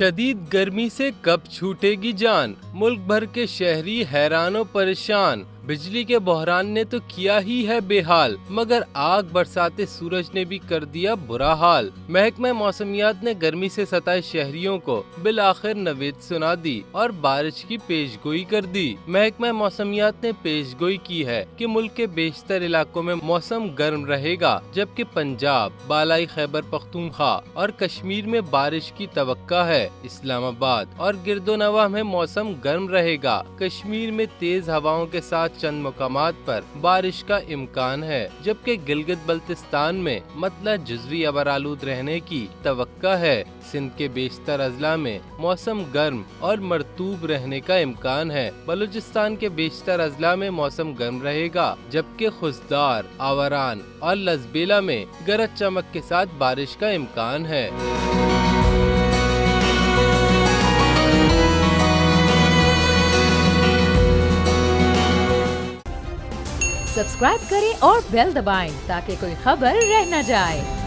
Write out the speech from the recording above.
شدید گرمی سے کب چھوٹے گی جان، ملک بھر کے شہری حیران و پریشان۔ بجلی کے بحران نے تو کیا ہی ہے بے حال، مگر آگ برساتے سورج نے بھی کر دیا برا حال۔ محکمہ موسمیات نے گرمی سے ستائے شہریوں کو بالآخر نوید سنا دی اور بارش کی پیش گوئی کر دی۔ محکمہ موسمیات نے پیش گوئی کی ہے کہ ملک کے بیشتر علاقوں میں موسم گرم رہے گا، جبکہ پنجاب، بالائی خیبر پختونخوا اور کشمیر میں بارش کی توقع ہے۔ اسلام آباد اور گرد و نواح میں موسم گرم رہے گا۔ کشمیر میں تیز ہواؤں کے ساتھ چند مقامات پر بارش کا امکان ہے، جبکہ گلگت بلتستان میں مطلع جزوی ابرآلود رہنے کی توقع ہے۔ سندھ کے بیشتر اضلاع میں موسم گرم اور مرطوب رہنے کا امکان ہے۔ بلوچستان کے بیشتر اضلاع میں موسم گرم رہے گا، جبکہ خضدار، آوران اور لزبیلا میں گرج چمک کے ساتھ بارش کا امکان ہے۔ سبسکرائب کریں اور بیل دبائیں تاکہ کوئی خبر رہ نہ جائے۔